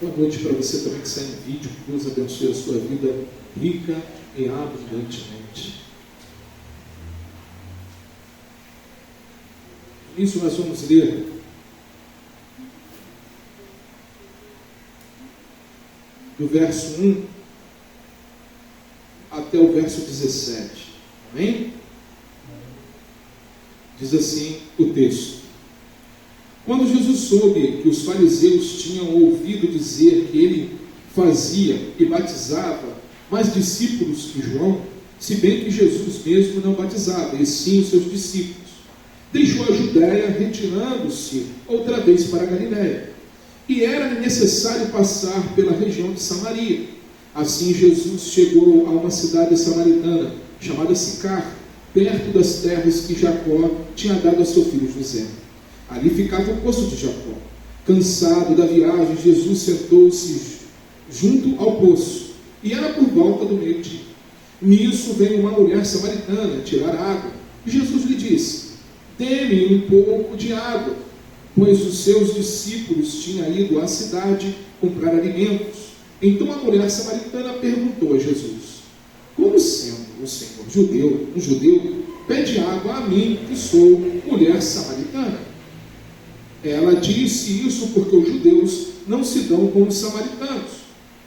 Boa noite para você também que está em vídeo. Que Deus abençoe a sua vida rica e abundantemente. Isso nós vamos ler do verso 1 até o verso 17. Amém? Diz assim o texto: Quando Jesus soube que os fariseus tinham ouvido dizer que ele fazia e batizava mais discípulos que João, se bem que Jesus mesmo não batizava, e sim os seus discípulos, deixou a Judéia, retirando-se outra vez para a Galiléia. E era necessário passar pela região de Samaria. Assim Jesus chegou a uma cidade samaritana, chamada Sicar, perto das terras que Jacó tinha dado a seu filho José. Ali ficava o poço de Jacó. Cansado da viagem, Jesus sentou-se junto ao poço, e era por volta do meio-dia. Nisso veio uma mulher samaritana tirar água, e Jesus lhe disse: Dê-me um pouco de água, pois os seus discípulos tinham ido à cidade comprar alimentos. Então a mulher samaritana perguntou a Jesus: Como sendo o Senhor um judeu, pede água a mim, que sou mulher samaritana? Ela disse isso porque os judeus não se dão com os samaritanos.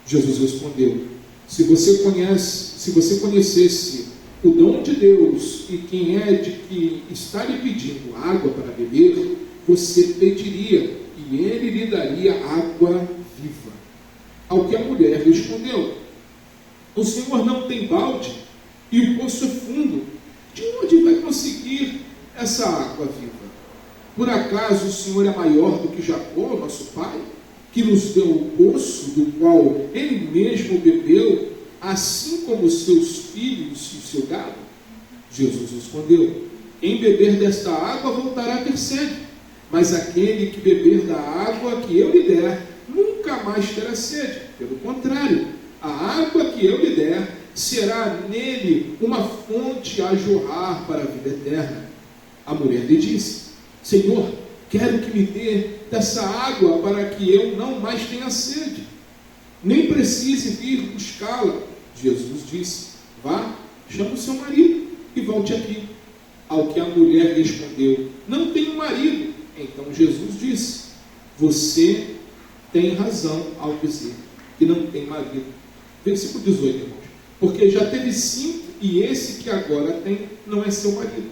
Jesus respondeu: Se você conhecesse o dom de Deus e quem é de que está lhe pedindo água para beber, você pediria e ele lhe daria água viva. Ao que a mulher respondeu: O Senhor não tem balde e o poço é fundo. De onde vai conseguir essa água viva? Por acaso o Senhor é maior do que Jacó, nosso pai, que nos deu o poço do qual ele mesmo bebeu, assim como os seus filhos e o seu gado? Jesus respondeu: Quem beber desta água voltará a ter sede, mas aquele que beber da água que eu lhe der, nunca mais terá sede. Pelo contrário, a água que eu lhe der será nele uma fonte a jorrar para a vida eterna. A mulher lhe disse: Senhor, quero que me dê dessa água para que eu não mais tenha sede, nem precise vir buscá-la. Jesus disse: Vá, chama o seu marido e volte aqui. Ao que a mulher respondeu: Não tenho marido. Então Jesus disse: Você tem razão ao dizer que não tem marido. Versículo 18, irmãos. Porque já teve 5 e esse que agora tem não é seu marido.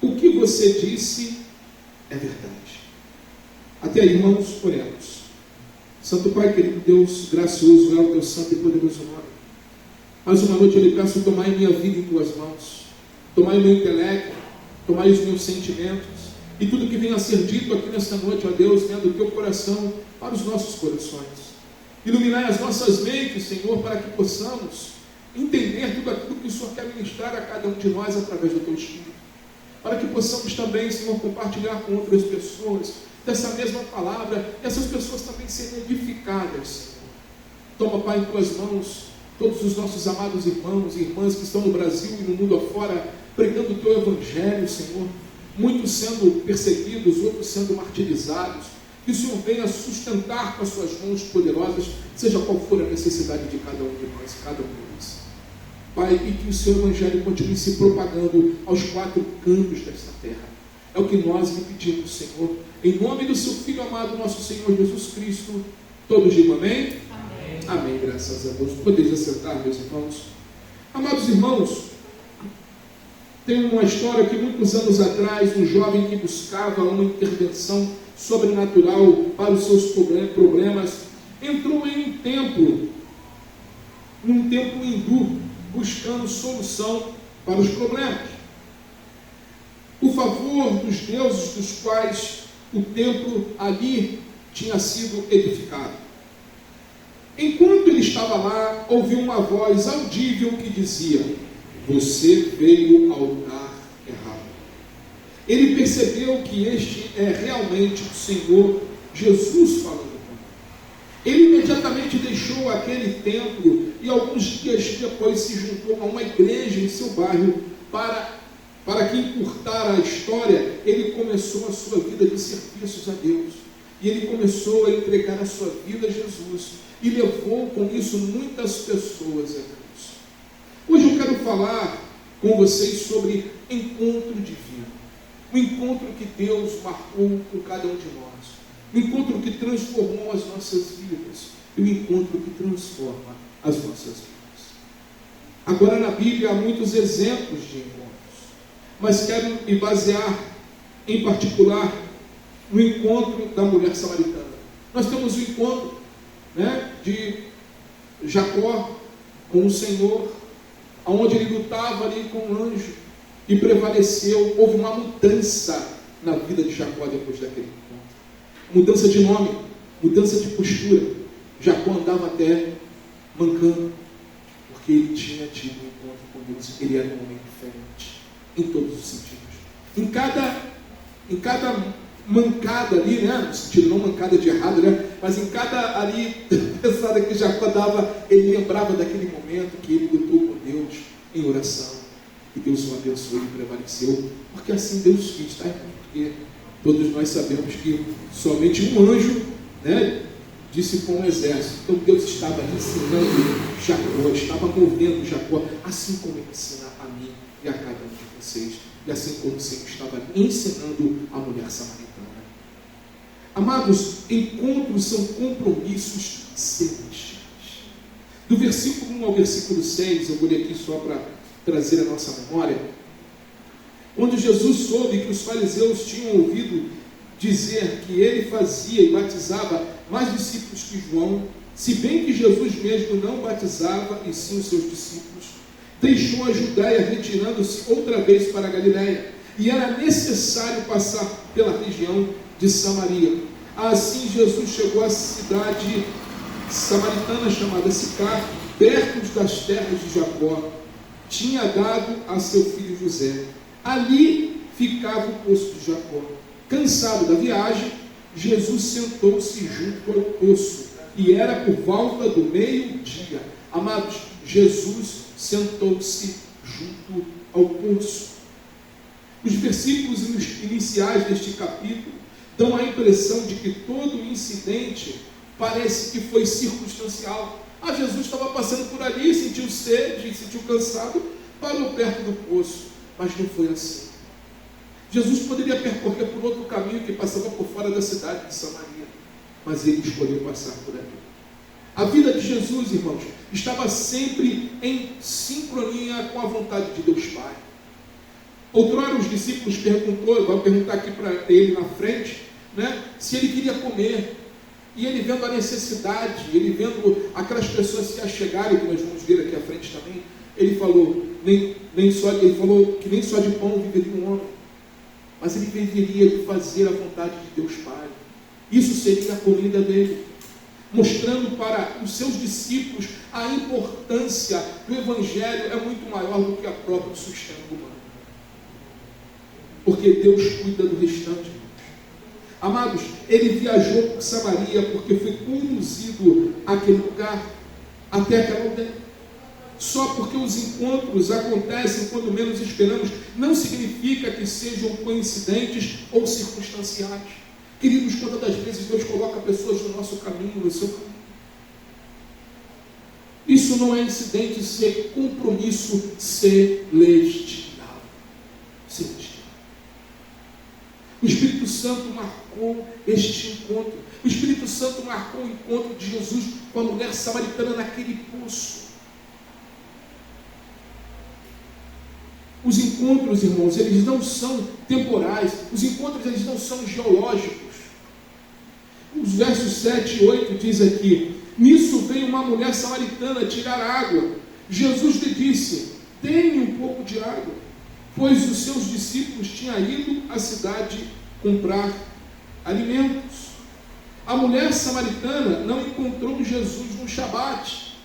O que você disse é verdade. Até aí, irmãos, oremos. Santo Pai, querido Deus, gracioso é o teu santo e poderoso nome. Mais uma noite eu lhe peço: tomai minha vida em tuas mãos, tomai o meu intelecto, tomai os meus sentimentos, e tudo que venha a ser dito aqui nesta noite, ó Deus, venha do teu coração para os nossos corações. Iluminai as nossas mentes, Senhor, para que possamos entender tudo aquilo que o Senhor quer ministrar a cada um de nós através do teu Espírito. Para que possamos também, Senhor, compartilhar com outras pessoas dessa mesma palavra, e essas pessoas também serem edificadas, Senhor. Toma, Pai, em tuas mãos todos os nossos amados irmãos e irmãs que estão no Brasil e no mundo afora, pregando o teu evangelho, Senhor. Muitos sendo perseguidos, outros sendo martirizados. Que o Senhor venha sustentar com as suas mãos poderosas, seja qual for a necessidade de cada um de nós, cada um deles. Pai, e que o seu evangelho continue se propagando aos 4 cantos desta terra. É o que nós lhe pedimos, Senhor, em nome do seu Filho amado, nosso Senhor Jesus Cristo. Todos digam amém? Amém. Amém, graças a Deus. Podeis assentar, meus irmãos. Amados irmãos, tem uma história que muitos anos atrás, um jovem que buscava uma intervenção sobrenatural para os seus problemas, entrou em um templo hindu, buscando solução para os problemas. O favor dos deuses dos quais o templo ali tinha sido edificado. Enquanto ele estava lá, ouviu uma voz audível que dizia: Você veio ao lugar errado. Ele percebeu que este é realmente o Senhor Jesus falando com ele. Ele imediatamente deixou aquele templo e alguns dias depois se juntou a uma igreja em seu bairro para que, encurtar a história, ele começou a sua vida de serviços a Deus. E ele começou a entregar a sua vida a Jesus. E levou com isso muitas pessoas a Cristo. Hoje eu quero falar com vocês sobre encontro divino. O encontro que Deus marcou com cada um de nós. O encontro que transformou as nossas vidas. E o encontro que transforma as nossas vidas. Agora na Bíblia há muitos exemplos de encontros. Mas quero me basear em particular no encontro da mulher samaritana. Nós temos o encontro, de Jacó com o Senhor, onde ele lutava ali com o anjo e prevaleceu. Houve uma mudança na vida de Jacó depois daquele encontro. Mudança de nome, mudança de postura. Jacó andava até mancando, porque ele tinha tido um encontro com Deus. Ele era um homem diferente, em todos os sentidos. Em cada mancada ali, no sentido não mancada de errado, mas em cada ali pensada que Jacó dava, ele lembrava daquele momento que ele lutou com Deus em oração, e Deus o abençoou e prevaleceu, porque assim Deus quis, porque todos nós sabemos que somente um anjo, dissipou um exército. Então Deus estava ensinando Jacó, estava movendo Jacó, assim como ele ensina a mim e a cada um de vocês, e assim como o Senhor estava ensinando a mulher samaritana. Amados, encontros são compromissos celestiais. Do versículo 1 ao versículo 6, eu vou ler aqui só para trazer a nossa memória. Quando Jesus soube que os fariseus tinham ouvido dizer que ele fazia e batizava mais discípulos que João, se bem que Jesus mesmo não batizava, e sim os seus discípulos, deixou a Judéia, retirando-se outra vez para a Galiléia, e era necessário passar pela região de Samaria. Assim Jesus chegou à cidade samaritana chamada Sicar, perto das terras de Jacó. Tinha dado a seu filho José. Ali ficava o poço de Jacó. Cansado da viagem, Jesus sentou-se junto ao poço, e era por volta do meio-dia. Amados, Jesus sentou-se junto ao poço. Os versículos iniciais deste capítulo dão a impressão de que todo o incidente parece que foi circunstancial. Jesus estava passando por ali, sentiu sede, sentiu cansado, parou perto do poço, mas não foi assim. Jesus poderia percorrer por outro caminho que passava por fora da cidade de Samaria, mas ele escolheu passar por ali. A vida de Jesus, irmãos, estava sempre em sincronia com a vontade de Deus Pai. Outrora os discípulos perguntou, vou perguntar aqui para ele na frente, se ele queria comer. E ele vendo a necessidade, ele vendo aquelas pessoas se achegarem, que nós vamos ver aqui à frente também, ele falou, ele falou que nem só de pão viveria um homem, mas ele viveria de fazer a vontade de Deus Pai. Isso seria a comida dele, mostrando para os seus discípulos a importância do Evangelho é muito maior do que a própria sustento humano. Porque Deus cuida do restante. Amados, ele viajou por Samaria porque foi conduzido àquele lugar, até aquela aldeia. Só porque os encontros acontecem quando menos esperamos, não significa que sejam coincidentes ou circunstanciais. Queridos, quantas das vezes Deus coloca pessoas no nosso caminho, no seu caminho. Isso não é incidente, isso é compromisso celestial. Celestial. O Espírito Santo marcou este encontro. O Espírito Santo marcou o encontro de Jesus com a mulher samaritana naquele poço. Os encontros, irmãos, eles não são temporais. Os encontros, eles não são geológicos. Os versos 7 e 8 diz aqui: nisso veio uma mulher samaritana tirar água. Jesus lhe disse: dê-me um pouco de água, pois os seus discípulos tinham ido à cidade comprar alimentos. A mulher samaritana não encontrou Jesus no Shabat.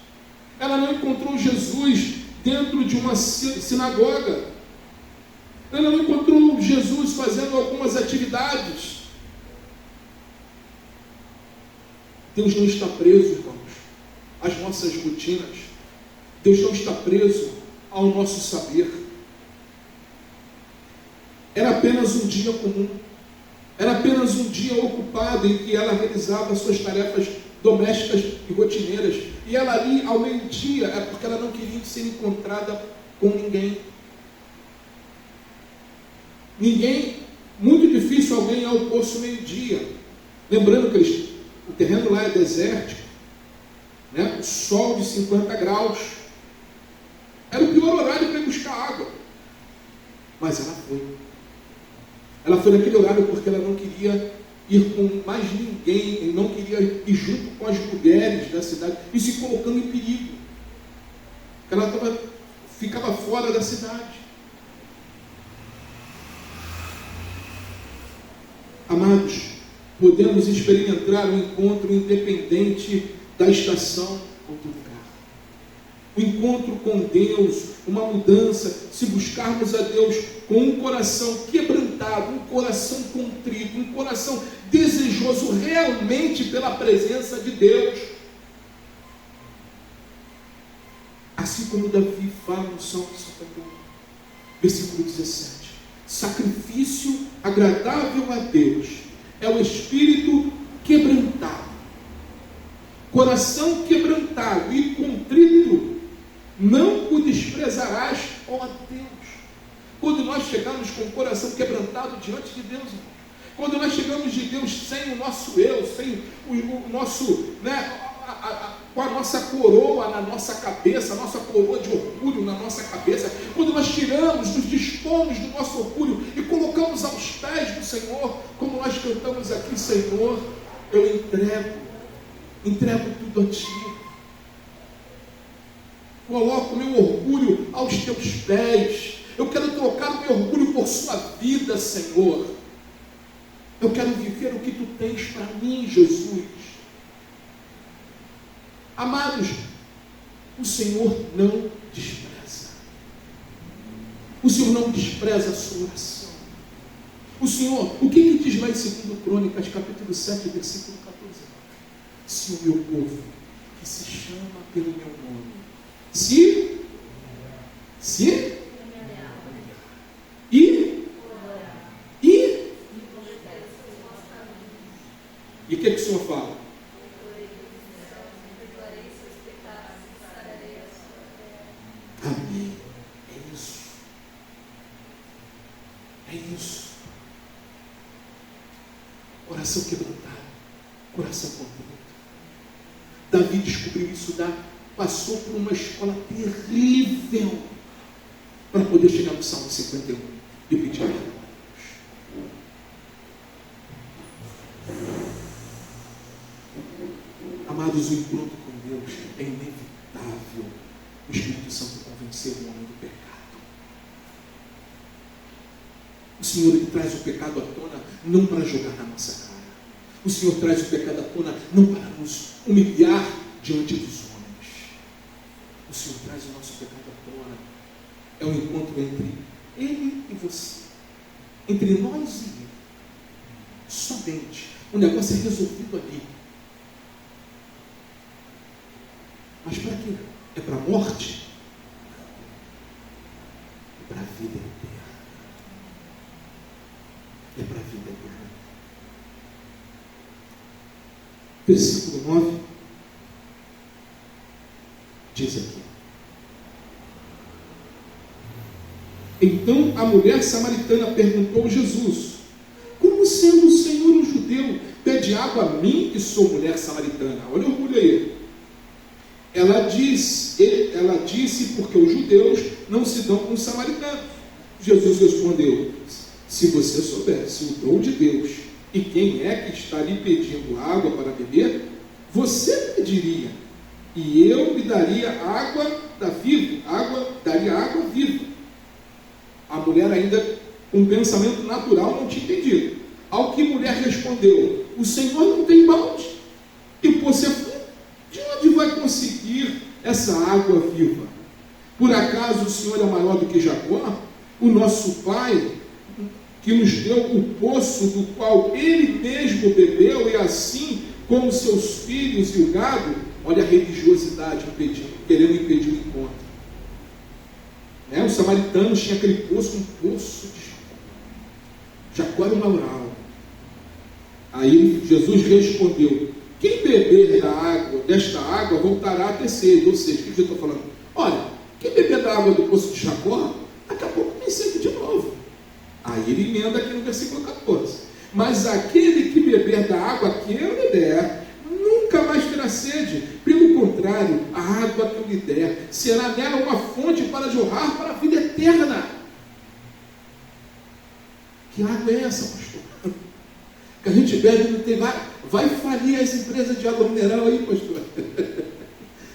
Ela não encontrou Jesus dentro de uma sinagoga. Ela não encontrou Jesus fazendo algumas atividades. Deus não está preso, irmãos, às nossas rotinas. Deus não está preso ao nosso saber. Era apenas um dia comum. Era apenas um dia ocupado em que ela realizava suas tarefas domésticas e rotineiras. E ela ali, ao meio-dia, é porque ela não queria ser encontrada com ninguém. Muito difícil alguém ir ao poço meio-dia. Lembrando que o terreno lá é desértico, né? O sol de 50 graus. Era o pior horário para ir buscar água. Mas ela foi. Ela foi naquele horário porque ela não queria ir com mais ninguém, não queria ir junto com as mulheres da cidade e se colocando em perigo. Ela ficava fora da cidade. Amados, podemos experimentar um encontro independente da estação ou do lugar. O encontro com Deus, uma mudança, se buscarmos a Deus com um coração quebrantado, um coração contrito, um coração desejoso realmente pela presença de Deus. Assim como Davi fala no Salmo 51, versículo 17. Sacrifício agradável a Deus é o espírito quebrantado. Coração quebrantado e contrito, não o desprezarás, ó Deus. Quando nós chegamos com o coração quebrantado diante de Deus, quando nós chegamos de Deus sem o nosso eu, sem o nosso, com a nossa coroa na nossa cabeça, a nossa coroa de orgulho na nossa cabeça, quando nós tiramos, nos dispomos do nosso orgulho e colocamos aos pés do Senhor, como nós cantamos aqui, Senhor, eu entrego tudo a Ti. Coloco o meu orgulho aos Teus pés. Eu quero trocar o meu orgulho por Sua vida, Senhor. Eu quero viver o que Tu tens para mim, Jesus. Amados, o Senhor não despreza. O Senhor não despreza a sua oração. O Senhor, o que diz lá em 2 Crônicas, capítulo 7, versículo 14? Se o meu povo, que se chama pelo meu nome, e o que o Senhor fala? Amém. É isso. É isso. Coração quebrantado, coração contrito. Davi descobriu isso, passou por uma escola terrível para poder chegar no Salmo 51 e pedir a Deus. Amados, o encontro com Deus é inevitável. O Espírito Santo convenceu o homem do pecado. O Senhor, ele traz o pecado à tona não para jogar na nossa cara. O Senhor traz o pecado à tona não para nos humilhar diante dos homens. O Senhor traz o nosso pecado à tona. É um encontro entre Ele e você. Entre nós e Ele. Somente. O negócio é resolvido ali. Mas para quê? É para a morte? É para a vida eterna. É para a vida eterna. Versículo 9 diz aqui: Então a mulher samaritana perguntou a Jesus: Como sendo o Senhor um judeu, pede água a mim, que sou mulher samaritana? Olha o orgulho aí. Ela disse porque os judeus não se dão com os samaritanos. Jesus respondeu: Se você soubesse o dom de Deus e quem é que está lhe pedindo água para beber, você pediria, e eu lhe daria daria água viva. A mulher, ainda com um pensamento natural, não tinha entendido. Ao que a mulher respondeu: O Senhor não tem balde, e você, de onde vai conseguir essa água viva? Por acaso o Senhor é maior do que Jacó, o nosso pai, que nos deu o poço do qual ele mesmo bebeu, e assim como seus filhos e o gado? Olha a religiosidade querendo impedir o encontro. Os samaritanos tinham aquele poço, um poço de Jacó. Jacó era o Laural. Aí Jesus respondeu: quem beber desta água voltará a ter sede. Ou seja, o que eu estou falando? Olha, quem beber da água do poço de Jacó, daqui a pouco tem sede de novo. Aí ele emenda aqui no versículo 14: mas aquele que beber da água que eu lhe der, nunca mais terá sede. Pelo contrário, a água que eu lhe der será nela uma fonte para jorrar para a vida eterna. Que água é essa, pastor? Que a gente bebe e não tem, vai falir as empresas de água mineral aí, pastor.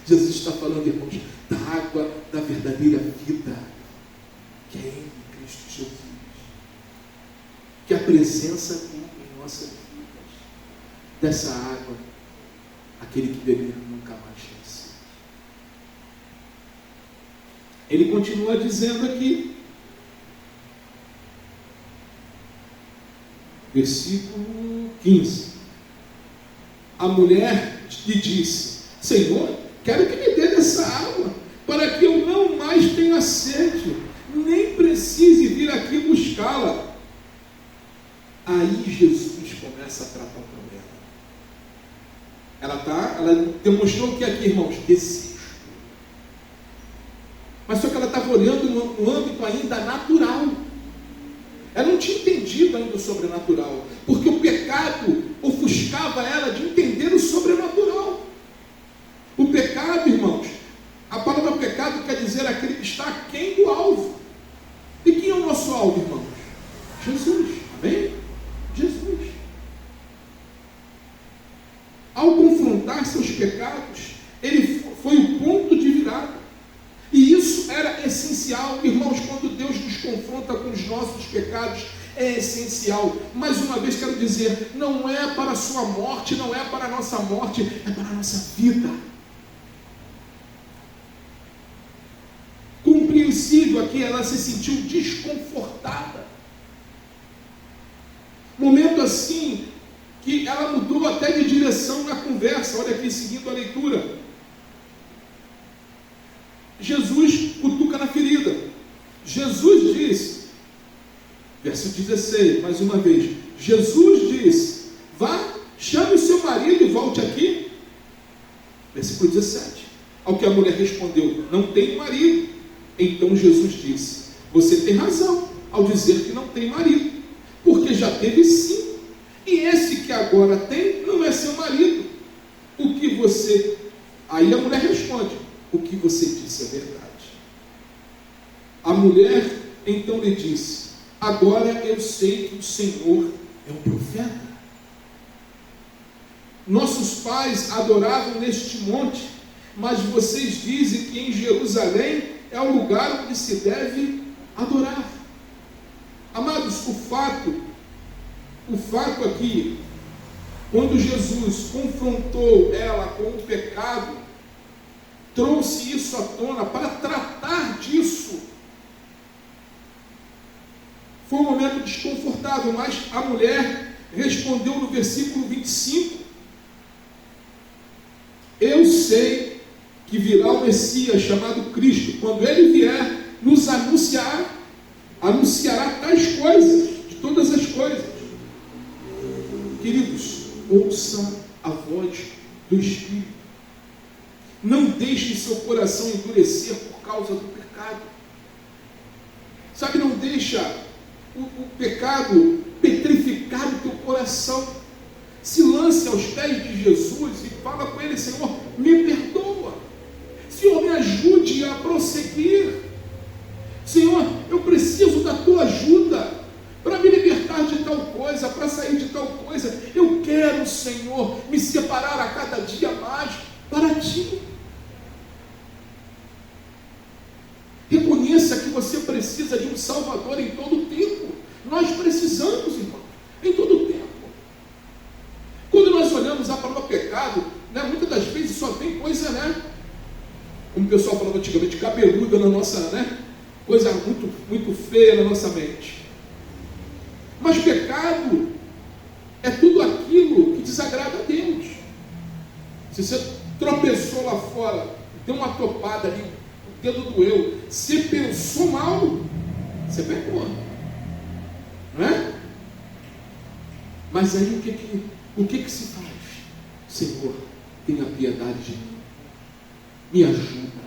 Jesus está falando, irmãos, da água da verdadeira vida, que é em Cristo Jesus. Que a presença dele em nossas vidas, dessa água, aquele que beber nunca mais tem sede. Ele continua dizendo aqui, versículo 15: a mulher lhe disse: Senhor, quero que me dê dessa água, para que eu não mais tenha sede, nem precise vir aqui buscá-la. Aí Jesus começa a tratar o problema. Ela demonstrou que aqui, irmãos, desejo. Mas só que ela estava olhando no âmbito ainda natural. Ela não tinha entendido ainda o sobrenatural, porque o pecado ofuscava ela de entender o sobrenatural. O pecado, irmãos, a palavra pecado quer dizer aquele que está aquém do alvo. E quem é o nosso alvo, irmãos? Jesus, amém? Jesus. Ao confrontar seus pecados, ele foi o ponto de virada. E isso era essencial, irmãos, quando Deus nos confronta com os nossos pecados, é essencial. Mais uma vez quero dizer, não é para a sua morte, não é para a nossa morte, é para a nossa vida. Compreensível aqui, ela se sentiu desconfortada. Momento assim, que ela mudou até de direção na conversa. Olha aqui, seguindo a leitura. Jesus cutuca na ferida. Jesus disse, verso 16, mais uma vez, Jesus disse: vá, chame o seu marido e volte aqui. Versículo 17. Ao que a mulher respondeu: não tenho marido. Então Jesus disse: você tem razão ao dizer que não tem marido, porque já teve 5, e esse que agora tem não é seu marido. O que você... Aí a mulher responde: o que você disse é verdade. A mulher então lhe disse: agora eu sei que o Senhor é um profeta. Nossos pais adoravam neste monte, mas vocês dizem que em Jerusalém é o lugar onde se deve adorar. Amados, o fato aqui, quando Jesus confrontou ela com o pecado, trouxe isso à tona para tratar disso. Foi um momento desconfortável, mas a mulher respondeu no versículo 25: eu sei que virá o Messias chamado Cristo. Quando ele vier, nos anunciará tais coisas, de todas as coisas. Queridos, ouça a voz do Espírito. Não deixe seu coração endurecer por causa do pecado. Sabe, não deixa o pecado petrificar o teu coração. Se lance aos pés de Jesus e fala com ele: Senhor, me perdoa. Senhor, me ajude a prosseguir. Senhor, eu preciso da tua ajuda para me libertar de tal coisa, para sair de tal coisa. Eu quero, Senhor, me separar a cada dia mais para ti. Reconheça que você precisa de um Salvador em todo o tempo. Nós precisamos, irmão, em todo o tempo. Quando nós olhamos a palavra pecado, muitas das vezes só tem coisa, como o pessoal falava antigamente, cabeluda na nossa, coisa muito, muito feia na nossa mente. Mas pecado é tudo aquilo que desagrada a Deus. Se você tropeçou lá fora, deu uma topada ali, o dedo doeu, você pensou mal, você pecou, não é? Mas aí o que O que se faz? Senhor, tenha piedade de mim, me ajuda,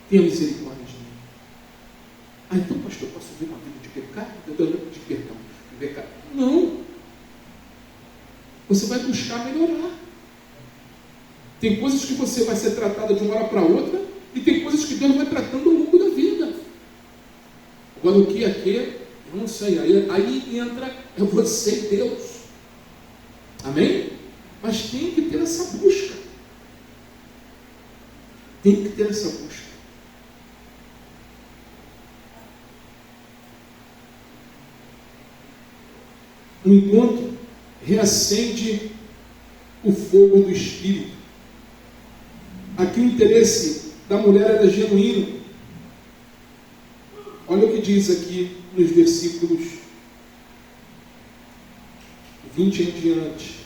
tenha misericórdia de mim. Então, pastor, posso viver uma vida de pecado? De pecado? Não. Você vai buscar melhorar. Tem coisas que você vai ser tratada de uma hora para outra, e tem coisas que Deus vai tratando ao longo da vida. Agora, o que é que? Eu não sei. Aí entra você e Deus. Amém? Mas tem que ter essa busca. Tem que ter essa busca. No encontro, reacende o fogo do Espírito. Aqui o interesse da mulher era genuíno. Olha o que diz aqui nos versículos 20 em diante.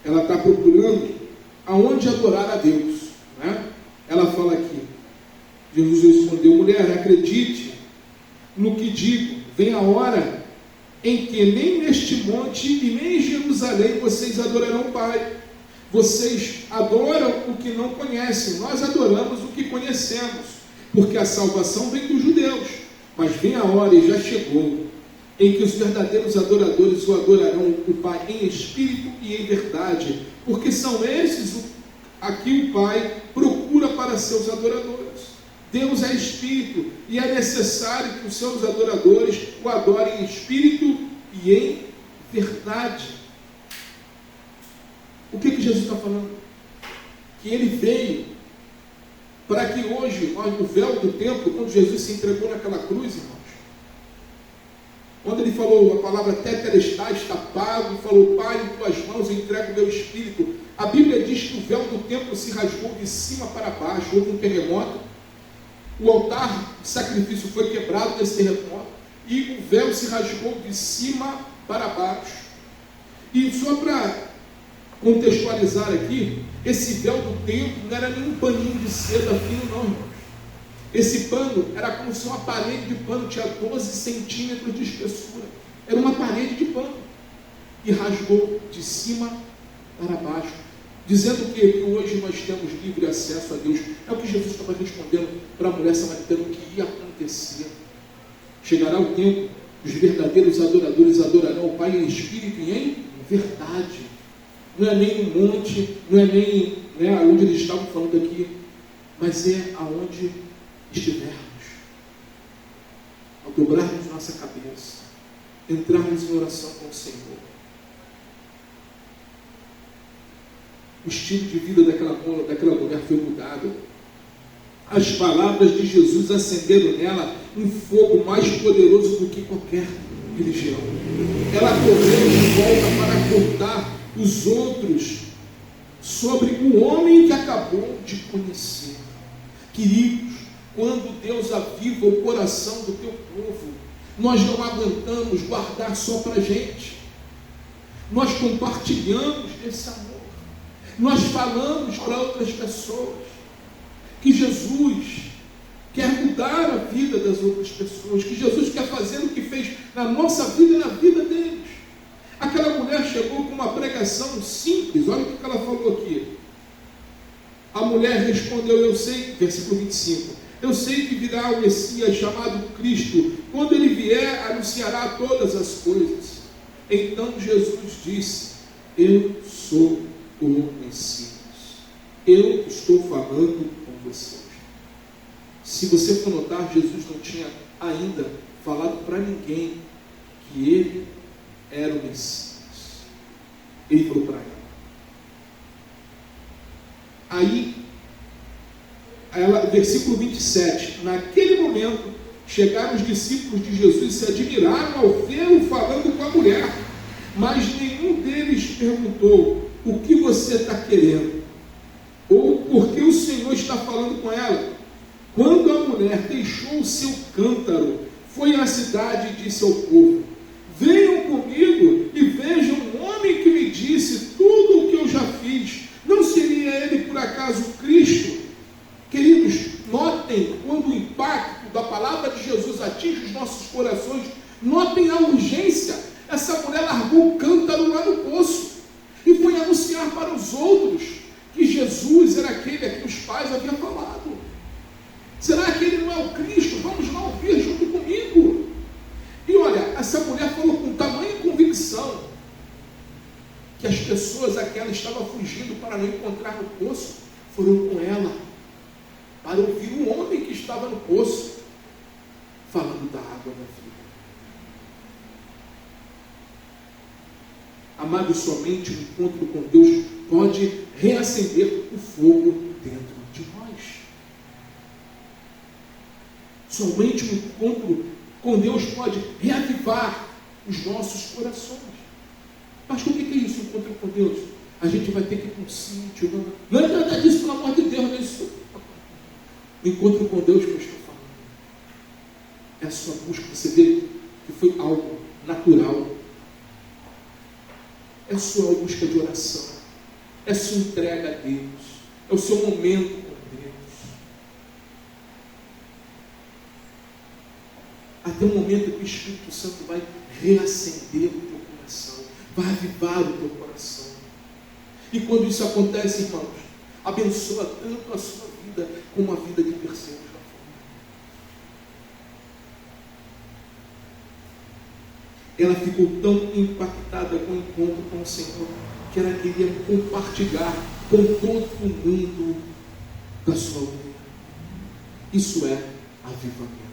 Ela está procurando aonde adorar a Deus, né? Ela fala aqui, Jesus respondeu: mulher, acredite no que digo, vem a hora em que nem neste monte e nem em Jerusalém vocês adorarão o Pai. Vocês adoram o que não conhecem, nós adoramos o que conhecemos, porque a salvação vem dos judeus. Mas vem a hora, e já chegou, em que os verdadeiros adoradores o adorarão o Pai em espírito e em verdade, porque são esses a que o Pai procura para seus adoradores. Deus é espírito, e é necessário que os seus adoradores o adorem em espírito e em verdade. O que Jesus está falando? Que ele veio para que hoje, o véu do templo, quando Jesus se entregou naquela cruz, irmãos, quando ele falou a palavra tetelestai, está pago, e falou: Pai, em tuas mãos eu entrego o meu espírito, a Bíblia diz que o véu do templo se rasgou de cima para baixo. Houve um terremoto, o altar de sacrifício foi quebrado nesse terremoto, e o véu se rasgou de cima para baixo. E só para contextualizar aqui, esse véu do templo não era nenhum paninho de seda fino, não, irmãos. Esse pano era como se uma parede de pano, tinha 12 centímetros de espessura. Era uma parede de pano. E rasgou de cima para baixo, dizendo que hoje nós temos livre acesso a Deus. É o que Jesus estava respondendo para a mulher samaritana, o que ia acontecer. Chegará o tempo, os verdadeiros adoradores adorarão o Pai em espírito e em verdade. Não é nem no monte, não é nem onde eles estavam falando aqui, mas é aonde estivermos, ao dobrarmos nossa cabeça, entrarmos em oração com o Senhor. O estilo de vida daquela mulher foi mudado. As palavras de Jesus acenderam nela um fogo mais poderoso do que qualquer religião. Ela correu de volta para contar os outros sobre o homem que acabou de conhecer. Queridos, quando Deus aviva o coração do teu povo, nós não aguentamos guardar só para a gente. Nós compartilhamos esse amor. Nós falamos para outras pessoas que Jesus quer mudar a vida das outras pessoas, que Jesus quer fazer o que fez na nossa vida e na vida deles. Aquela mulher chegou com uma pregação simples. Olha o que ela falou aqui. A mulher respondeu: eu sei, versículo 25, eu sei que virá o Messias chamado Cristo. Quando ele vier, anunciará todas as coisas. Então Jesus disse: eu sou o Messias. Eu estou falando com vocês. Se você for notar, Jesus não tinha ainda falado para ninguém que ele era o Messias. Ele falou para ela. Aí, versículo 27, naquele momento, chegaram os discípulos de Jesus e se admiraram ao vê-lo falando com a mulher, mas nenhum deles perguntou: o que você está querendo? Ou por que o Senhor está falando com ela? Quando a mulher deixou o seu cântaro, foi à cidade e disse ao povo: venham comigo e vejam um homem que me disse tudo o que eu já fiz. Não seria ele por acaso Cristo? Queridos, notem quando o impacto impacto da palavra de Jesus atinge os nossos corações, notem a urgência. Essa mulher largou o cântaro lá no poço e foi anunciar para os outros que Jesus era aquele a quem os pais haviam falado. Será que ele não é o Cristo? Vamos lá ouvir junto comigo. E olha, essa mulher falou com tamanha convicção que as pessoas a que ela estava fugindo para não encontrar no poço foram com ela para ouvir o homem que estava no poço falando da água da vida. Amado, somente o encontro com Deus pode reacender o fogo dentro de nós. Somente o encontro com Deus pode reavivar os nossos corações. Mas o que é isso, encontro com Deus? A gente vai ter que ir para um sítio. Não é nada disso, pelo amor de Deus, não é isso. O encontro com Deus que eu estou falando é a sua busca. Você vê que foi algo natural. É a sua busca de oração. É a sua entrega a Deus. É o seu momento com Deus. Até o momento que o Espírito Santo vai reacender o teu coração, vai avivar o teu coração. E quando isso acontece, irmãos, abençoa tanto a sua vida como a vida de terceiros lá fora. Ela ficou tão impactada com o encontro com o Senhor que ela queria compartilhar com todo mundo da sua vida. Isso é avivamento.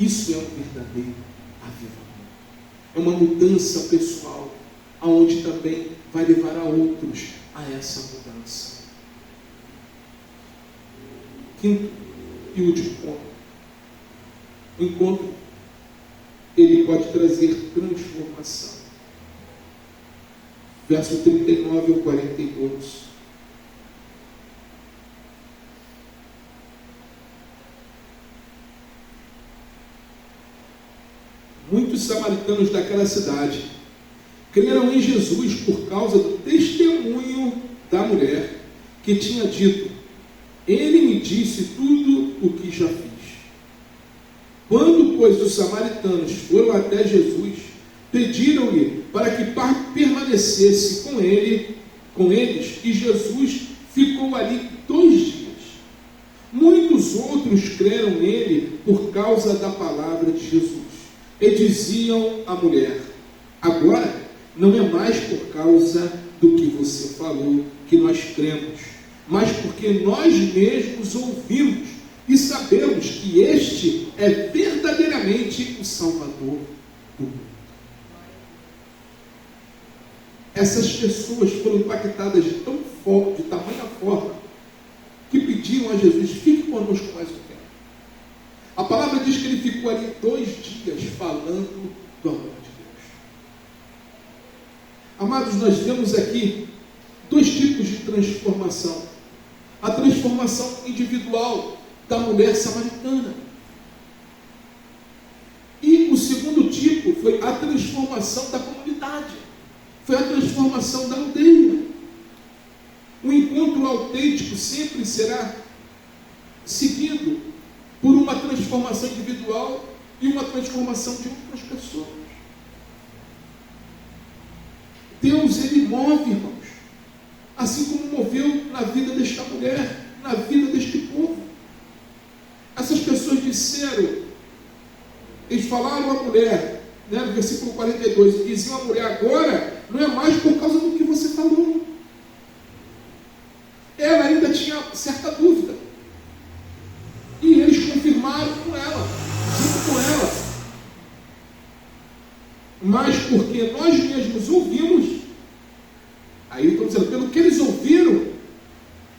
Isso é um verdadeiro avivamento. É uma mudança pessoal, aonde também vai levar a outros a essa mudança. Quinto e último ponto. O encontro, ele pode trazer transformação. Verso 39 ao 42. Muitos samaritanos daquela cidade creram em Jesus por causa do testemunho da mulher que tinha dito: ele me disse tudo o que já fiz. Quando, pois, os samaritanos foram até Jesus, pediram-lhe para que permanecesse com eles, e Jesus ficou ali 2 dias. Muitos outros creram nele por causa da palavra de Jesus, e diziam à mulher: agora não é mais por causa do que você falou que nós cremos, mas porque nós mesmos ouvimos e sabemos que este é verdadeiramente o Salvador do mundo. Essas pessoas foram impactadas de tamanha forma, que pediram a Jesus: fique conosco mais um tempo. A palavra diz que ele ficou ali 2 dias falando do amor de Deus. Amados, nós vemos aqui 2 tipos de transformação. A transformação individual da mulher samaritana. E o segundo tipo foi a transformação da comunidade. Foi a transformação da aldeia. O encontro autêntico sempre será seguido por uma transformação individual e uma transformação de outras pessoas. Deus, ele move, irmãos, assim como moveu na vida desta mulher, na vida deste povo. Essas pessoas disseram, eles falaram à mulher, né, no versículo 42, diziam à mulher: agora não é mais por causa do que você falou. Ela ainda tinha certa dúvida. E eles confirmaram com ela, junto com ela. Mas porque nós mesmos ouvimos, aí estão dizendo, pelo que eles ouviram,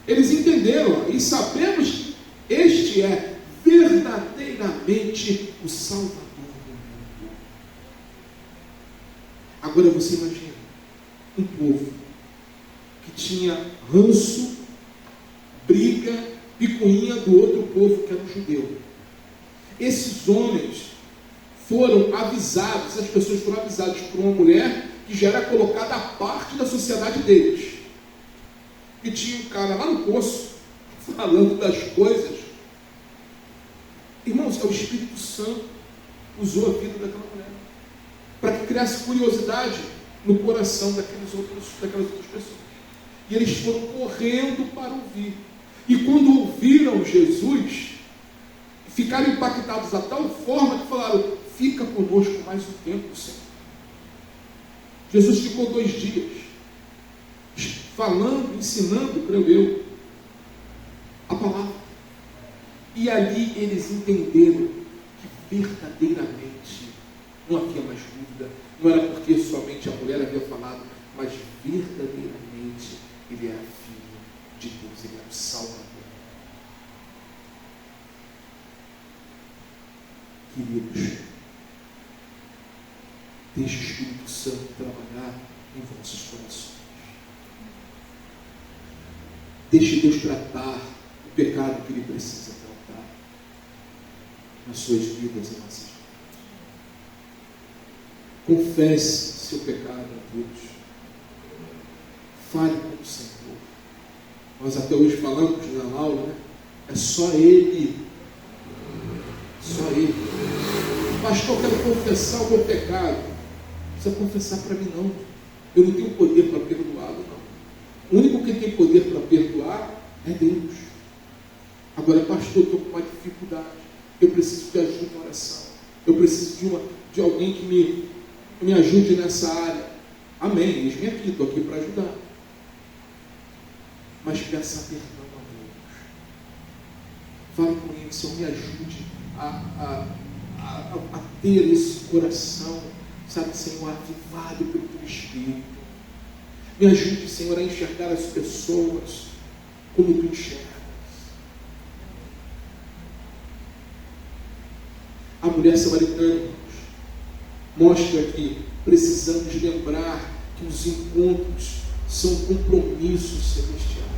eles entenderam, e sabemos que este é verdadeiramente o Salvador do mundo. Agora você imagina um povo que tinha ranço, briga, picuinha do outro povo que era o judeu. Esses homens foram avisados, as pessoas foram avisadas por uma mulher que já era colocada à parte da sociedade deles. E tinha um cara lá no poço falando das coisas Irmãos, é o Espírito Santo usou a vida daquela mulher para que criasse curiosidade no coração daquelas outras pessoas. E eles foram correndo para ouvir. E quando ouviram Jesus, ficaram impactados a tal forma que falaram: fica conosco mais um tempo, Senhor. Jesus ficou 2 dias falando, ensinando, creio eu, a palavra. E ali eles entenderam que verdadeiramente não havia mais dúvida. Não era porque somente a mulher havia falado, mas verdadeiramente ele era filho de Deus, ele era o Salvador. Queridos, deixe o Espírito Santo trabalhar em vossos corações. Deixe Deus tratar o pecado que Ele precisa tratar nas suas vidas e nossas vidas. Confesse seu pecado a Deus. Fale com o Senhor. Nós até hoje falamos na aula, né? É só Ele. Só Ele. Pastor, eu quero confessar o meu pecado. Não precisa confessar para mim, não. Eu não tenho poder para perdoá-lo, não. O único que tem poder para perdoar é Deus. Agora, pastor, eu estou com uma dificuldade. Eu preciso de ajuda na oração. Eu preciso de alguém que me ajude nessa área. Amém. Eis-me aqui, estou aqui para ajudar. Mas peça perdão a Deus. Fale com Ele, Senhor, me ajude a ter esse coração, sabe, Senhor, avivado pelo Teu Espírito. Me ajude, Senhor, a enxergar as pessoas como Tu enxergas. A mulher samaritana mostra que precisamos lembrar que os encontros são compromissos celestiais.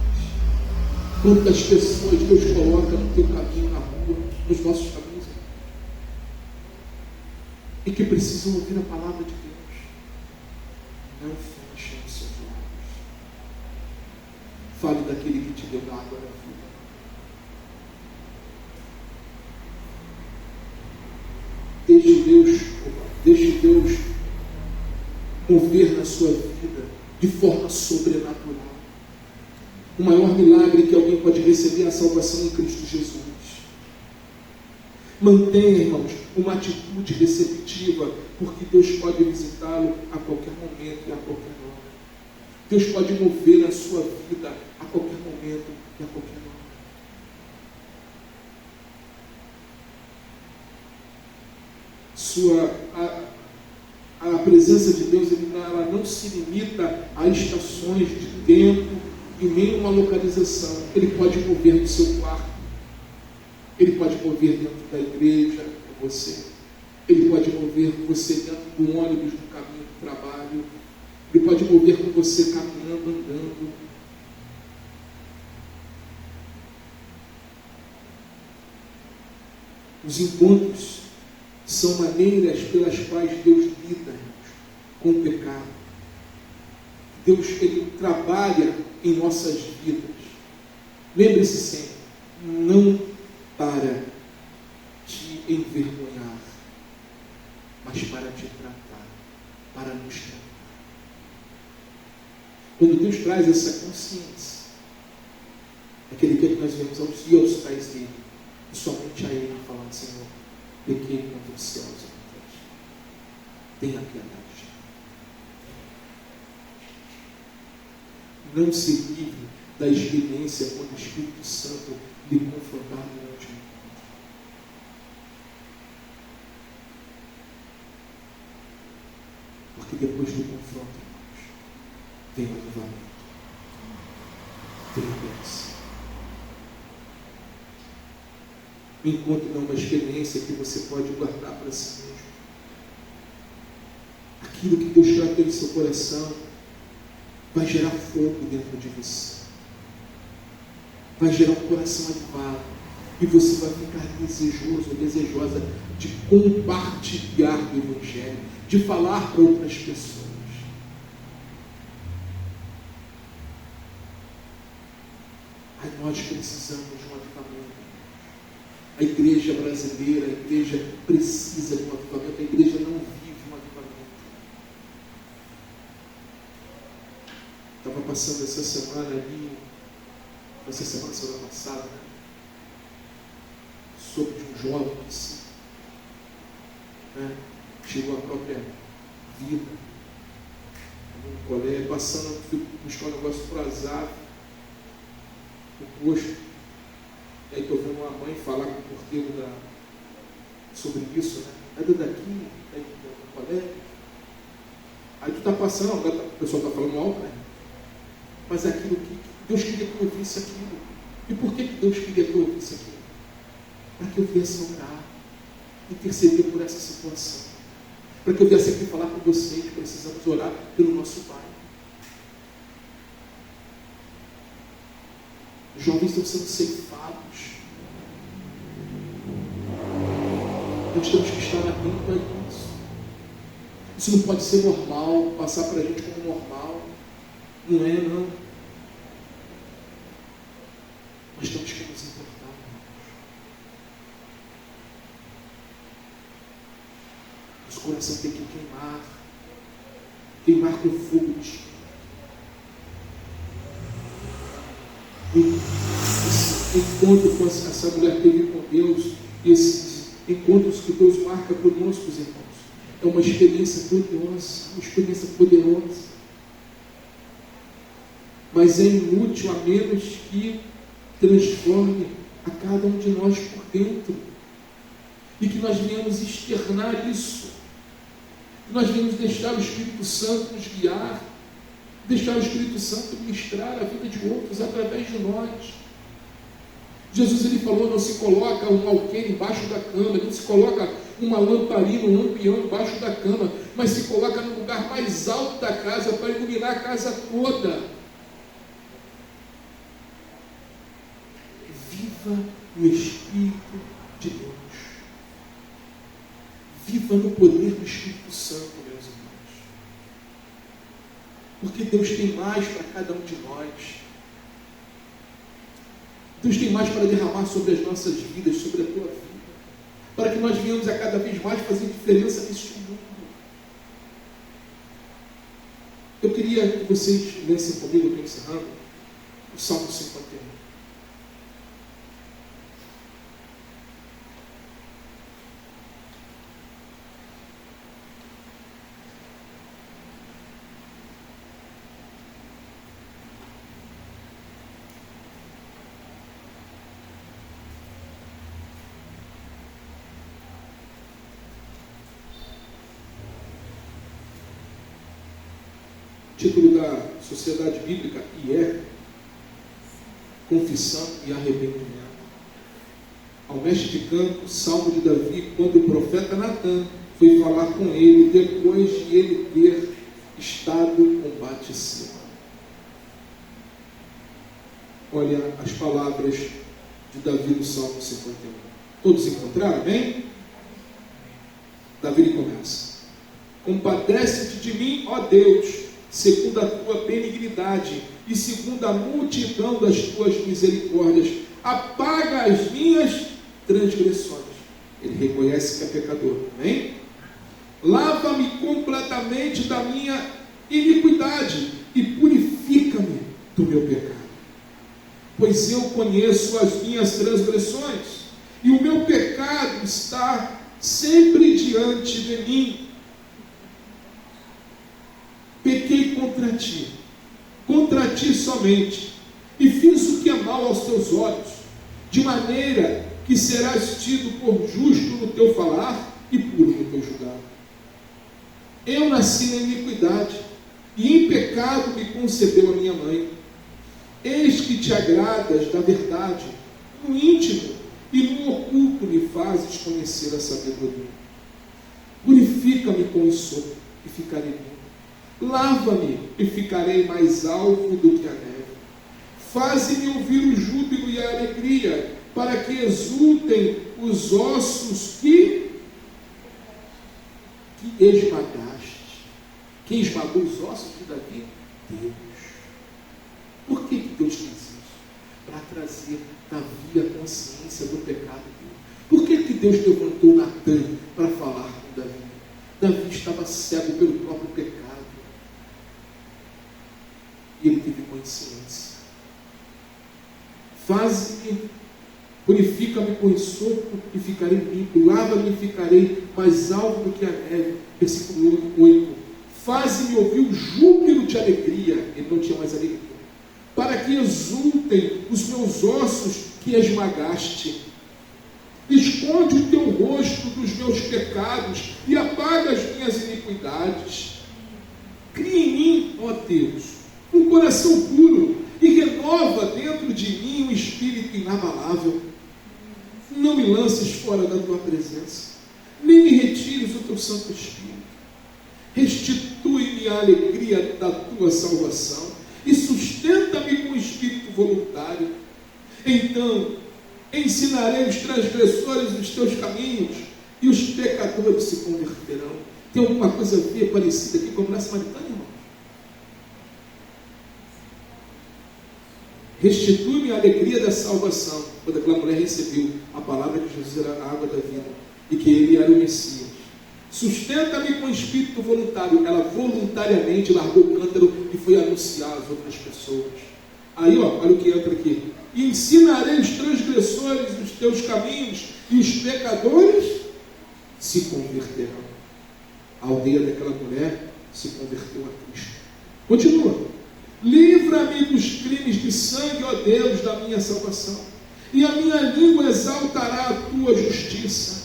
Quantas pessoas Deus coloca no teu caminho, na rua, nos nossos caminhos, e que precisam ouvir a palavra de Deus. Não fechem os seus olhos. Fale daquele que te deu a água da vida. Deixe Deus mover na sua vida de forma sobrenatural. O maior milagre que alguém pode receber é a salvação em Cristo Jesus. Mantenha, irmãos, uma atitude receptiva, porque Deus pode visitá-lo a qualquer momento e a qualquer hora. Deus pode mover na sua vida a qualquer momento e a qualquer hora. A presença de Deus, ela não se limita a estações de tempo e nem uma localização. Ele pode mover no seu quarto. Ele pode mover dentro da igreja com você. Ele pode mover com você dentro do ônibus, no caminho do trabalho. Ele pode mover com você caminhando, andando. Os encontros são maneiras pelas quais Deus lida com o pecado. Deus, Ele trabalha em nossas vidas. Lembre-se sempre, não para te envergonhar, mas para te tratar, para nos tratar. Quando Deus traz essa consciência, aquele dia que nós vemos aos pés dele, e somente a Ele falando: Senhor, pequei contra os céus e contra ti. Tenha piedade. Não se livre da experiência quando o Espírito Santo lhe confrontar no último encontro. Porque depois do confronto, irmãos, vem o avivamento. Vem a bênção. O encontro não é uma experiência que você pode guardar para si mesmo. Aquilo que Deus tratou em seu coração vai gerar fogo dentro de você. Vai gerar um coração avivado. E você vai ficar desejoso ou desejosa de compartilhar o Evangelho, de falar para outras pessoas. Aí nós precisamos de um avivamento. A igreja brasileira, a igreja precisa de um avivamento, a igreja não vive um avivamento. Estava passando essa semana ali, semana passada, né? Sobre de um jovem que se, né, chegou à própria vida, num colégio, passando, fui buscar um negócio para o azar, o posto. E aí estou vendo uma mãe falar com o porteiro sobre isso, né? É daqui, é do colégio. Aí tu está passando, o pessoal está falando alto, né? Mas é aquilo que Deus queria que eu ouvisse aquilo. E por que Deus queria que eu ouvisse aquilo? Para que eu viesse orar, interceder por essa situação. Para que eu viesse aqui falar com vocês, precisamos orar pelo nosso Pai. Os jovens estão sendo ceifados. Nós temos que estar atentos a isso. Isso não pode ser normal, passar para a gente como normal. Não é, não. Nós temos que nos importar. Nosso coração tem que queimar com fogo do Espírito. Esse encontro com essa mulher teve com Deus, esses encontros que Deus marca conosco, irmãos, é uma experiência gloriosa, uma experiência poderosa. Mas é inútil a menos que transforme a cada um de nós por dentro. E que nós venhamos externar isso. Que nós venhamos deixar o Espírito Santo nos guiar. Deixar o Espírito Santo ministrar a vida de outros através de nós. Jesus ele falou, não se coloca um alqueire embaixo da cama, não se coloca uma lamparina, um lampião embaixo da cama, mas se coloca no lugar mais alto da casa para iluminar a casa toda. Viva no Espírito de Deus. Viva no poder do Espírito Santo, meus irmãos. Porque Deus tem mais para cada um de nós. Deus tem mais para derramar sobre as nossas vidas, sobre a tua vida. Para que nós venhamos a cada vez mais fazer diferença neste mundo. Eu queria que vocês lessem comigo, eu estou encerrando, o Salmo 51. Título da Sociedade Bíblica, Confissão e Arrependimento. Ao mestre de canto, Salmo de Davi, quando o profeta Natan foi falar com ele, depois de ele ter estado com Batseba. Olha as palavras de Davi no Salmo 51. Todos encontraram, bem? Davi começa: compadece-te de mim, ó Deus, segundo a tua benignidade e segundo a multidão das tuas misericórdias, apaga as minhas transgressões. Ele reconhece que é pecador, amém? Lava-me completamente da minha iniquidade e purifica-me do meu pecado. Pois eu conheço as minhas transgressões e o meu pecado está sempre diante de mim. Pequei contra ti somente, e fiz o que é mal aos teus olhos, de maneira que serás tido por justo no teu falar e puro no teu julgar. Eu nasci na iniquidade, e em pecado me concebeu a minha mãe. Eis que te agradas da verdade, no íntimo e no oculto me fazes conhecer a sabedoria. Purifica-me com o sopo, e ficarei limpo. Lava-me e ficarei mais alvo do que a neve. Faze-me ouvir o júbilo e a alegria, para que exultem os ossos que esmagaste. Quem esmagou os ossos de Davi? Deus. Por que Deus fez isso? Para trazer Davi a consciência do pecado dele. Deus levantou Natã para falar com Davi? Davi estava cego pelo próprio pecado. E ele teve consciência. Faze-me, purifica-me com ensopo e ficarei limpo. Lava-me e ficarei mais alto do que a neve. Versículo 8. Faze-me ouvir o júbilo de alegria. Ele não tinha mais alegria. Para que exultem os meus ossos que esmagaste. Esconde o teu rosto dos meus pecados e apaga as minhas iniquidades. Cria em mim, ó Deus, um coração puro e renova dentro de mim um espírito inabalável. Não me lances fora da tua presença, nem me retires o teu Santo Espírito. Restitui-me a alegria da tua salvação e sustenta-me com o espírito voluntário. Então ensinarei os transgressores os teus caminhos e os pecadores se converterão. Tem alguma coisa a ver parecida aqui com a mulher samaritana, irmão? Restitui-me a alegria da salvação. Quando aquela mulher recebeu a palavra que Jesus era a água da vida e que ele era o Messias. Sustenta-me com espírito voluntário. Ela voluntariamente largou o cântaro e foi anunciar às outras pessoas. Aí, olha o que entra aqui. E ensinarei os transgressores os teus caminhos e os pecadores se converterão. A aldeia daquela mulher se converteu a Cristo. Continua. Livra-me dos crimes de sangue, ó Deus, da minha salvação, e a minha língua exaltará a tua justiça.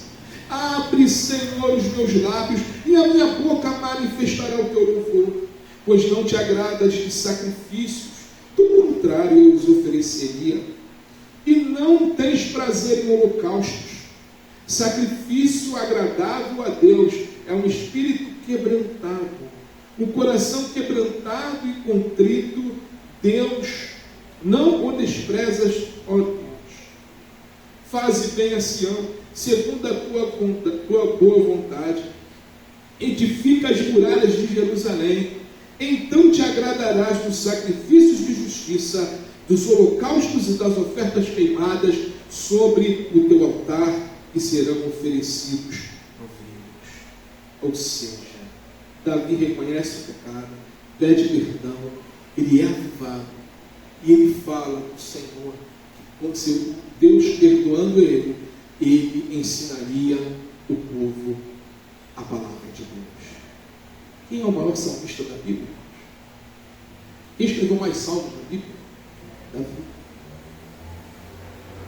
Abre, Senhor, os meus lábios, e a minha boca manifestará o teu louvor, pois não te agradas de sacrifícios, do contrário eu os ofereceria. E não tens prazer em holocaustos. Sacrifício agradável a Deus é um espírito quebrantado, um coração quebrantado e contrito. Deus não o desprezas, ó Deus. Faze bem a Sião, segundo a tua boa vontade. Edifica as muralhas de Jerusalém. Então te agradarás dos sacrifícios de justiça, dos holocaustos e das ofertas queimadas sobre o teu altar, que serão oferecidos novilhos. Ou seja, Davi reconhece o pecado, pede perdão, ele é avivado, e ele fala para o Senhor, como se Deus perdoando ele ensinaria o povo a palavra de Deus. Quem é o maior salmista da Bíblia? Quem escreveu mais salmos na Bíblia? Davi.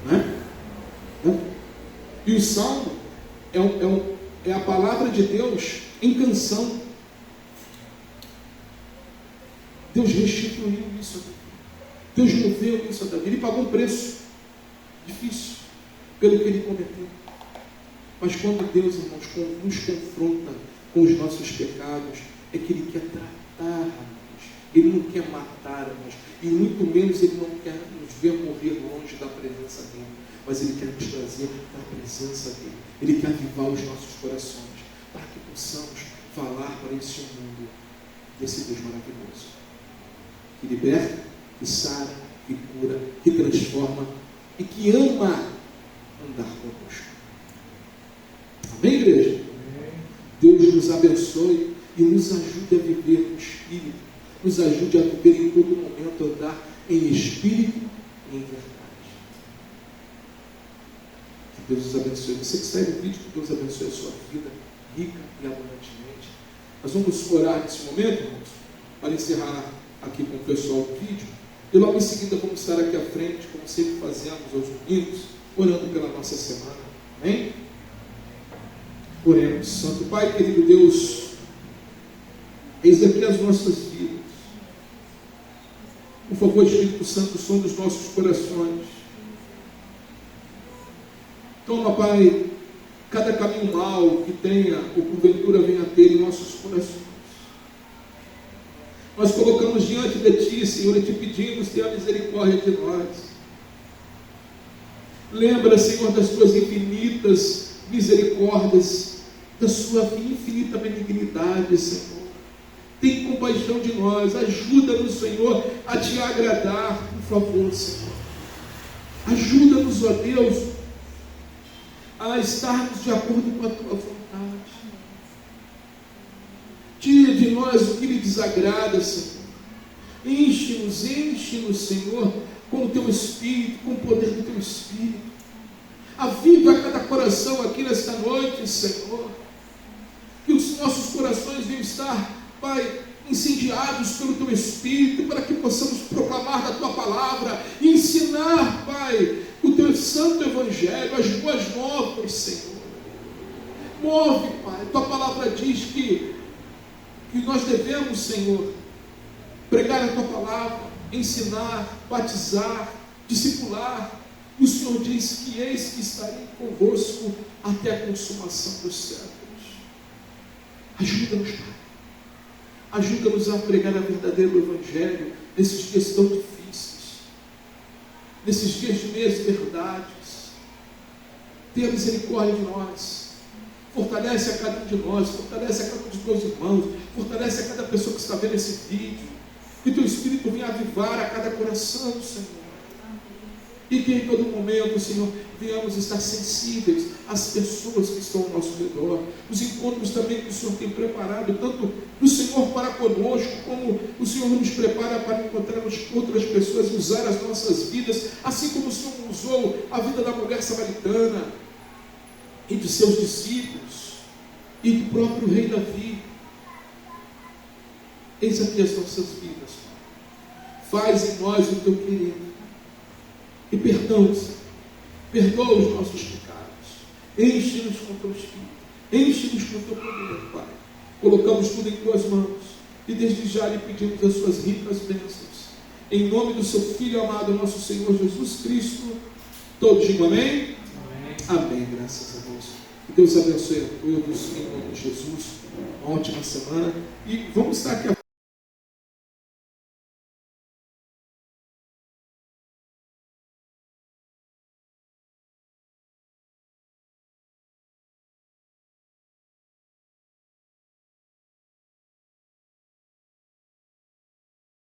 Não é? Não? E o salmo é a palavra de Deus em canção. Deus restituiu isso a Davi. Deus moveu isso a Davi. Ele pagou um preço difícil pelo que ele cometeu. Mas quando Deus, irmãos, nos confronta com os nossos pecados, é que Ele quer tratar-nos. Ele não quer matar-nos. E muito menos Ele não quer nos ver morrer longe da presença dEle. Mas Ele quer nos trazer para a presença dEle. Ele quer avivar os nossos corações, para que possamos falar para esse mundo desse Deus maravilhoso, que liberta, que sara, que cura, que transforma e que ama andar conosco. Amém, igreja? Amém. Deus nos abençoe e nos ajude a viver no Espírito, nos ajude a viver em todo momento, andar em Espírito e em verdade. Que Deus nos abençoe. Você que segue o vídeo, que Deus abençoe a sua vida, rica e abundantemente. Nós vamos orar nesse momento, irmãos, para encerrar aqui com o pessoal do vídeo, e logo em seguida vamos estar aqui à frente, como sempre fazemos aos domingos, orando pela nossa semana. Amém? Oremos. Santo Pai, querido Deus, eis aqui as nossas vidas. Por favor, Espírito Santo, som dos nossos corações. Toma, Pai, cada caminho mau que tenha, ou porventura venha a ter em nossos corações. Nós colocamos diante de Ti, Senhor, e Te pedimos, tenha misericórdia de nós. Lembra, Senhor, das Tuas infinitas misericórdias, da Sua infinita benignidade, Senhor. Tem compaixão de nós, ajuda-nos, Senhor, a Te agradar, por favor, Senhor. Ajuda-nos, ó Deus, a estarmos de acordo com a tua vontade. Tira de nós o que lhe desagrada, Senhor. Enche-nos, Senhor, com o teu Espírito, com o poder do teu Espírito. Aviva a cada coração aqui nesta noite, Senhor. Que os nossos corações venham estar, Pai, incendiados pelo teu Espírito, para que possamos proclamar da tua palavra e ensinar, Pai, o teu santo Evangelho, as boas novas, Senhor. Move, Pai. Tua palavra diz que nós devemos, Senhor, pregar a tua palavra, ensinar, batizar, discipular. E o Senhor diz que eis que estarei convosco até a consumação dos séculos. Ajuda-nos, Pai. Ajuda-nos a pregar a verdadeiro Evangelho nesses dias tão difíceis, nesses dias de meias verdades. Tenha misericórdia de nós. Fortalece a cada um de nós, fortalece a cada um dos meus irmãos, fortalece a cada pessoa que está vendo esse vídeo. Que teu Espírito venha avivar a cada coração, Senhor. E que em todo momento, Senhor, venhamos estar sensíveis às pessoas que estão ao nosso redor. Os encontros também que o Senhor tem preparado, tanto do Senhor para conosco, como o Senhor nos prepara para encontrarmos outras pessoas e usar as nossas vidas, assim como o Senhor usou a vida da mulher samaritana e de seus discípulos e do próprio rei Davi. Eis aqui as nossas vidas. Faz em nós o teu querer. E perdoa os nossos pecados. Enche-nos com teu Espírito. Enche-nos com teu poder, Pai. Colocamos tudo em tuas mãos. E desde já lhe pedimos as suas ricas bênçãos. Em nome do seu Filho amado, nosso Senhor Jesus Cristo. Todos digam amém? Amém. Amém, graças a Deus. Que Deus abençoe a todos em nome de Jesus. Uma ótima semana. E vamos estar aqui